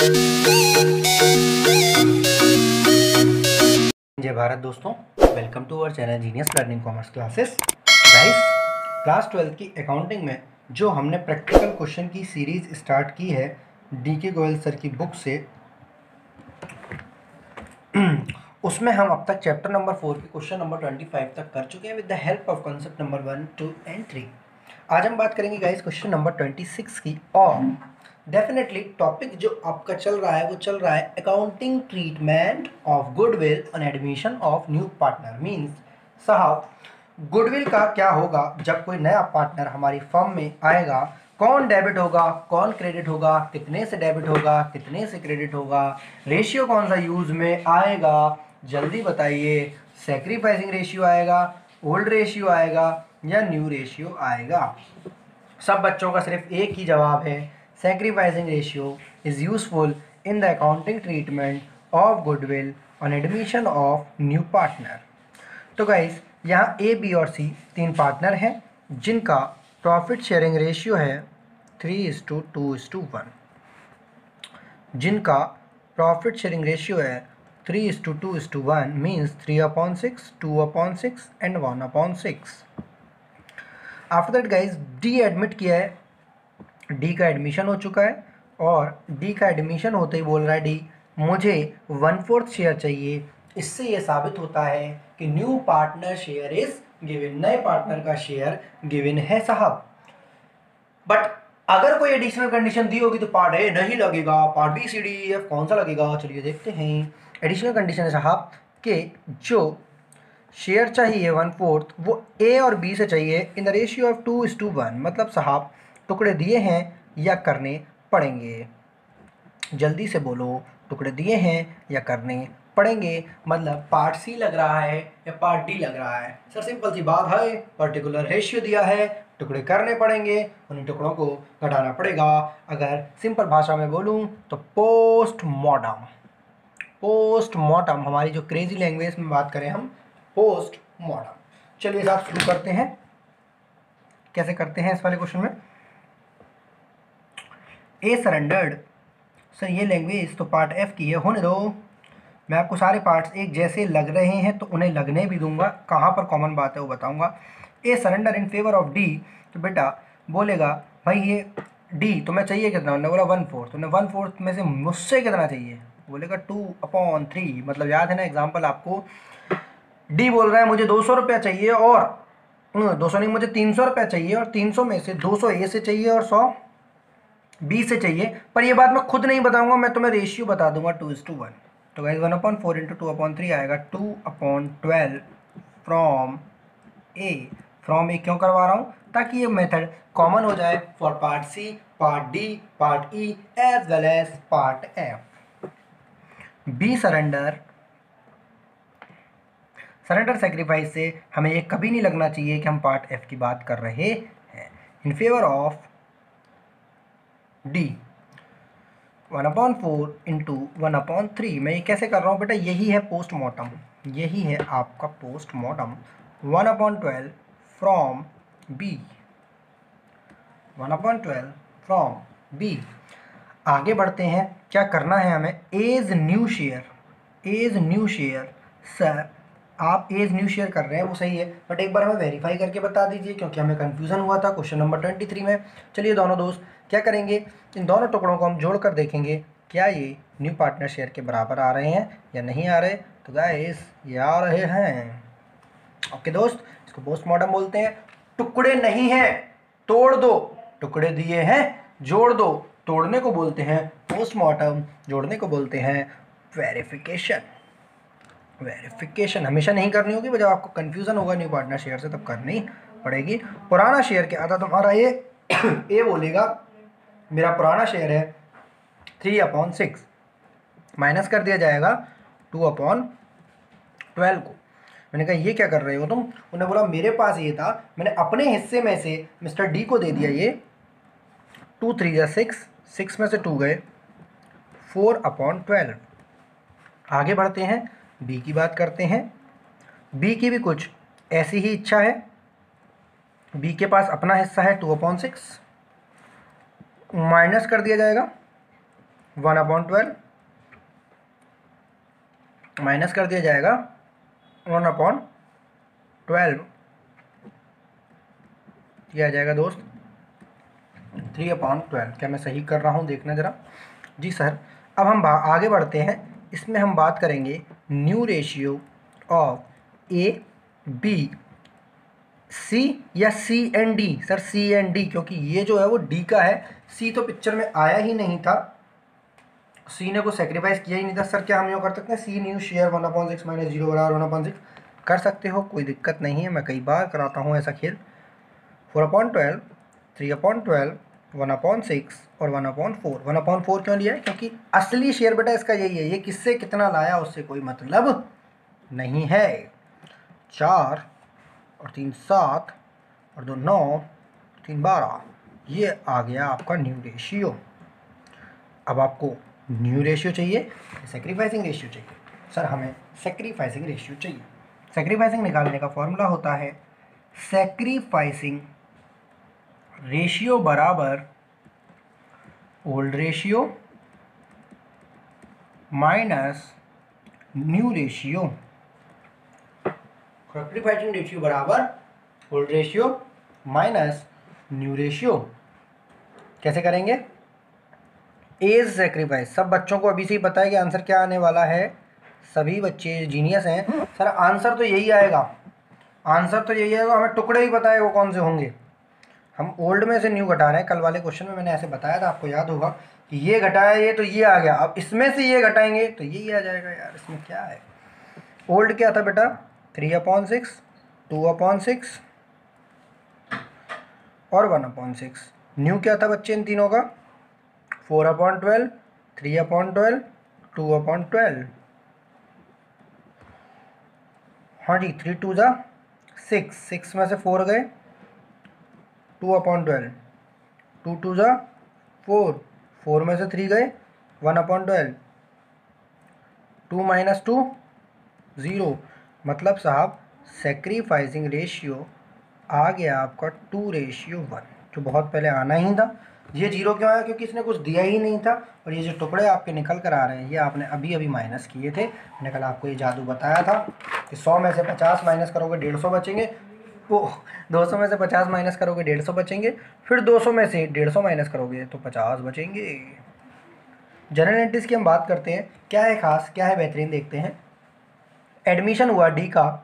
जय भारत दोस्तों, welcome to our channel genius learning commerce classes. Guys, class 12 की accounting में जो हमने प्रैक्टिकल क्वेश्चन की सीरीज स्टार्ट की है डीके गोयल सर की बुक से, उसमें हम अब तक चैप्टर नंबर 4 के क्वेश्चन नंबर 25 तक कर चुके हैं with the help of concept number 1, 2 and 3। आज हम बात करेंगे गाइस क्वेश्चन नंबर 26 की। और डेफिनेटली टॉपिक जो आपका चल रहा है वो चल रहा है accounting treatment of goodwill on admission of new partner. Means साहब, गुडविल का क्या होगा जब कोई नया पार्टनर हमारी फर्म में आएगा, कौन डेबिट होगा, कौन क्रेडिट होगा, कितने से डेबिट होगा, कितने से क्रेडिट होगा, रेशियो कौन सा यूज में आएगा, जल्दी बताइए। सैक्रिफाइसिंग रेशियो आएगा, ओल्ड रेशियो आएगा या न्यू रेशियो आएगा? सब बच्चों का सिर्फ एक ही जवाब है, sacrificing ratio is useful in the accounting treatment of goodwill on admission of new partner. तो गाइस, यहाँ ए, बी और सी तीन पार्टनर हैं जिनका प्रॉफिट शेयरिंग रेशियो है 3:2:1, जिनका प्रॉफिट शेयरिंग रेशियो है 3:2:1 means 3/6, 2/6 and 1/6। After that guys, D admit किया है, डी का एडमिशन हो चुका है और डी का एडमिशन होते ही बोल रहा है डी मुझे 1/4 शेयर चाहिए। इससे ये साबित होता है कि new partner share is given, नए पार्टनर का शेयर गिवन है साहब। बट अगर कोई एडिशनल कंडीशन दी होगी तो पार्ट ए नहीं लगेगा, part B C D F कौन सा लगेगा? चलिए देखते हैं। एडिशनल कंडीशन है साहब कि जो शेयर चाहिए 1/4 वो ए और बी से चाहिए इन द रेशियो ऑफ 2:1। मतलब साहब टुकड़े दिए हैं या करने पड़ेंगे? जल्दी से बोलो, टुकड़े दिए हैं या करने पड़ेंगे? मतलब पार्ट सी लग रहा है या पार्ट डी लग रहा है? सर सिंपल सी बात है, पर्टिकुलर रेशियो दिया है, टुकड़े करने पड़ेंगे, उन टुकड़ों को घटाना पड़ेगा। अगर सिंपल भाषा में बोलूं तो पोस्टमार्टम। पोस्टमार्टम हमारी जो क्रेजी लैंग्वेज में बात करें हम, पोस्टमार्टम। चलिए साहब शुरू करते हैं। कैसे करते हैं इस वाले क्वेश्चन में? ए सरेंडर्ड। सर ये लैंग्वेज तो पार्ट एफ की है, होने दो। मैं आपको सारे पार्ट्स एक जैसे लग रहे हैं तो उन्हें लगने भी दूंगा, कहाँ पर कॉमन बात है वो बताऊंगा। A surrender in favour of D. तो बेटा बोलेगा भाई ये डी तुम्हें चाहिए कितना? उन्होंने बोला 1/4। तुमने 1/4 में से मुझसे कितना चाहिए? बोलेगा 2/3। मतलब याद है ना एग्जाम्पल आपको, डी बोल रहा है मुझे 200 रुपया चाहिए और 200 नहीं, मुझे 300 रुपया चाहिए और 300 में से 200 ए से चाहिए और 100 बी से चाहिए। पर ये बात मैं खुद नहीं बताऊंगा, मैं तुम्हें रेशियो बता दूंगा 2:1। तो गाइस 1/4 इंटू 2/3 आएगा 2/12 फ्रॉम ए। फ्रॉम ए क्यों करवा रहा हूँ? ताकि ये मेथड कॉमन हो जाए for part C, part D, part E as well as part F. B surrender. Surrender sacrifice से हमें ये कभी नहीं लगना चाहिए कि हम पार्ट एफ की बात कर रहे हैं। इन फेवर ऑफ डी 1/4 इंटू 1/3। मैं ये कैसे कर रहा हूँ बेटा? यही है पोस्टमार्टम, यही है आपका postmortem. 1/12 from B, 1/12 from B. आगे बढ़ते हैं, क्या करना है हमें? As new share, as new share. Sir आप एज न्यू शेयर कर रहे हैं वो सही है, बट एक बार हमें वेरीफाई करके बता दीजिए क्योंकि हमें कन्फ्यूज़न हुआ था क्वेश्चन नंबर 23 में। चलिए दोनों दोस्त क्या करेंगे, इन दोनों टुकड़ों को हम जोड़कर देखेंगे क्या ये न्यू पार्टनर शेयर के बराबर आ रहे हैं या नहीं आ रहे। तो गाइस ये आ रहे हैं। ओके दोस्त, इसको पोस्टमार्टम बोलते हैं। टुकड़े नहीं हैं, तोड़ दो। टुकड़े दिए हैं, जोड़ दो। तोड़ने को बोलते हैं पोस्टमार्टम, जोड़ने को बोलते हैं वेरिफिकेशन। वेरिफिकेशन हमेशा नहीं करनी होगी, जब आपको कन्फ्यूज़न होगा न्यू पार्टनर शेयर से तब करनी पड़ेगी। पुराना शेयर क्या था तुम्हारा? ये ए बोलेगा मेरा पुराना शेयर है 3/6, माइनस कर दिया जाएगा 2/12 को। मैंने कहा ये क्या कर रहे हो तुम? उन्होंने बोला मेरे पास ये था, मैंने अपने हिस्से में से मिस्टर डी को दे दिया ये 2×3 = 6 में से 2 गए 4/12। आगे बढ़ते हैं, बी की बात करते हैं। बी की भी कुछ ऐसी ही इच्छा है। बी के पास अपना हिस्सा है 2/6, माइनस कर दिया जाएगा 1/12 माइनस कर दिया जाएगा 1/12, यह आ जाएगा दोस्त 3/12। क्या मैं सही कर रहा हूँ, देखना ज़रा। जी सर। अब हम आगे बढ़ते हैं, इसमें हम बात करेंगे new ratio of A B C या C and D. Sir C and D, क्योंकि ये जो है वो डी का है, सी तो पिक्चर में आया ही नहीं था, सी ने को सेक्रीफाइस किया ही नहीं था। सर क्या हम यूँ कर सकते हैं, सी न्यू शेयर 1/6 माइनस 0 बराबर 1/6 कर सकते हो, कोई दिक्कत नहीं है, मैं कई बार कराता हूँ ऐसा खेल। 4/12, 3/12, 1/6 और 1/4। 1/4 क्यों लिया है, क्योंकि असली शेयर बेटा इसका यही है, ये किससे कितना लाया उससे कोई मतलब नहीं है। 4 और 3 7 और 2 9, 3 12, ये आ गया आपका न्यू रेशियो। अब आपको न्यू रेशियो चाहिए, सेक्रीफाइसिंग रेशियो चाहिए। सर हमें सेक्रीफाइसिंग रेशियो चाहिए। सेक्रीफाइसिंग निकालने का फॉर्मूला होता है सेक्रीफाइसिंग रेशियो बराबर old ratio minus new ratio. Sacrificing ratio बराबर old ratio minus new ratio. कैसे करेंगे, एज सेक्रीफाइस। सब बच्चों को अभी से ही पता है कि आंसर क्या आने वाला है, सभी बच्चे जीनियस हैं। सर आंसर तो यही आएगा, आंसर तो यही आएगा, हमें टुकड़े ही पता है वो कौन से होंगे। हम ओल्ड में से न्यू घटा रहे हैं, कल वाले क्वेश्चन में मैंने ऐसे बताया था, आपको याद होगा कि ये घटाया ये तो ये आ गया, अब इसमें से ये घटाएंगे तो यही आ जाएगा। यार इसमें क्या है, ओल्ड क्या था बेटा 3/6, 2/6 और 1/6। न्यू क्या था बच्चे इन तीनों का 4/12, 3/12, 2/12। हाँ जी, 3 2 जा 6, 6 में से 4 गए, 2/12, 2 2 जा 4, 4 में से 3 गए, 1/12, 2 माइनस 2 0। मतलब साहब सेक्रीफाइसिंग रेशियो आ गया आपका 2:1, जो बहुत पहले आना ही था। ये 0 क्यों आया, क्योंकि इसने कुछ दिया ही नहीं था, और ये जो टुकड़े आपके निकल कर आ रहे हैं ये आपने अभी अभी माइनस किए थे। मैंने कल आपको ये जादू बताया था कि 100 में से 50 माइनस करोगे 150 बचेंगे, वो 200 में से 50 माइनस करोगे 150 बचेंगे, फिर 200 में से 150 माइनस करोगे तो 50 बचेंगे। जनरल एंट्रीज की हम बात करते हैं, क्या है खास क्या है बेहतरीन, देखते हैं। एडमिशन हुआ डी का,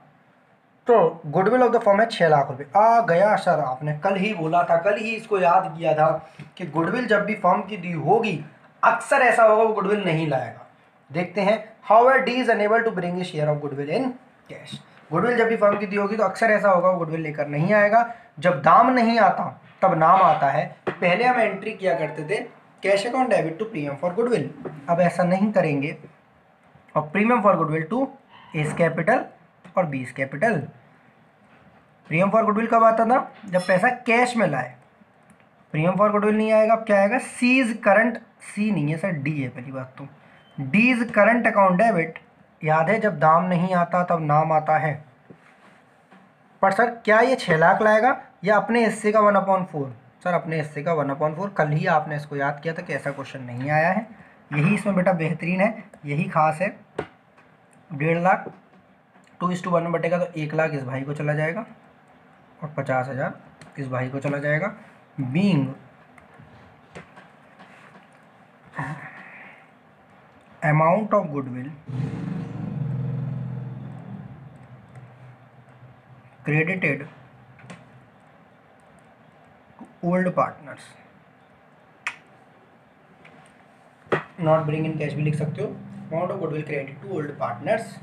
तो गुडविल ऑफ द फर्म है 6 लाख रुपए आ गया। सर आपने कल ही बोला था, कल ही इसको याद किया था कि गुडविल जब भी फर्म की दी होगी अक्सर ऐसा होगा वो गुडविल नहीं लाएगा। देखते हैं, however D is unable to bring a share of goodwill in cash. Goodwill जब भी फर्म की दी होगी तो अक्सर ऐसा होगा वो गुडविल लेकर नहीं आएगा। जब दाम नहीं आता तब नाम आता है। पहले हम एंट्री किया करते थे cash account debit to premium for goodwill, अब ऐसा नहीं करेंगे, और premium for goodwill to A's capital और B's capital. Premium for goodwill कब आता था, जब पैसा कैश में लाए। प्रीमियम फॉर गुडविल नहीं आएगा, अब क्या आएगा, सीज करंट, सी नहीं है सर डी है पहली बात तो, डीज करंट अकाउंट डेबिट। याद है जब दाम नहीं आता तब नाम आता है। पर सर क्या ये 6 लाख लाएगा या अपने हिस्से का 1/4। सर अपने हिस्से का 1/4, कल ही आपने इसको याद किया था कि ऐसा क्वेश्चन नहीं आया है, यही इसमें बेटा बेहतरीन है, यही खास है। 1.5 लाख 2:1 में बटेगा तो 1 लाख इस भाई को चला जाएगा और 50,000 इस भाई को चला जाएगा। Being amount of goodwill credited to old partners, not bring in cash भी लिख सकते हो। Amount of goodwill credited to old partners,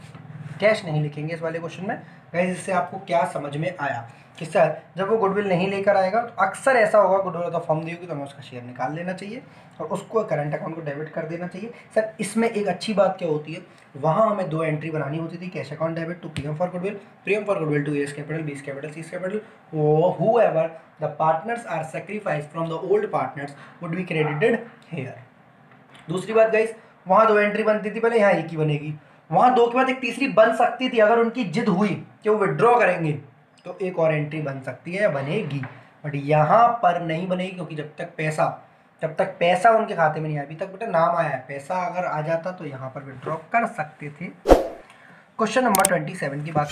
cash नहीं लिखेंगे इस वाले क्वेश्चन में। गाइस इससे आपको क्या समझ में आया कि सर जब वो गुडविल नहीं लेकर आएगा तो अक्सर ऐसा होगा, गुडविल ऑफ द फर्म दी होगी तो हमें उसका शेयर निकाल लेना चाहिए और उसको करंट अकाउंट को डेबिट कर देना चाहिए। सर इसमें एक अच्छी बात क्या होती है, वहाँ हमें 2 एंट्री बनानी होती थी, cash account debit to premium for goodwill to A's capital, B's capital, C's capital. whoever the partners are sacrificed from the old partners would be credited here। दूसरी बात गाइस, वहाँ 2 एंट्री बनती थी पहले, यहाँ एक ही बनेगी। वहाँ 2 के बाद एक तीसरी बन सकती थी, अगर उनकी जिद हुई कि वो विड्रॉ करेंगे तो एक और एंट्री बन सकती है या बनेगी, बट यहाँ पर नहीं बनेगी, क्योंकि जब तक पैसा जब तक पैसा उनके खाते में नहीं आया। अभी तक बेटा नाम आया है, पैसा अगर आ जाता तो यहाँ पर विड्रॉ कर सकते थे। क्वेश्चन नंबर 27 की बात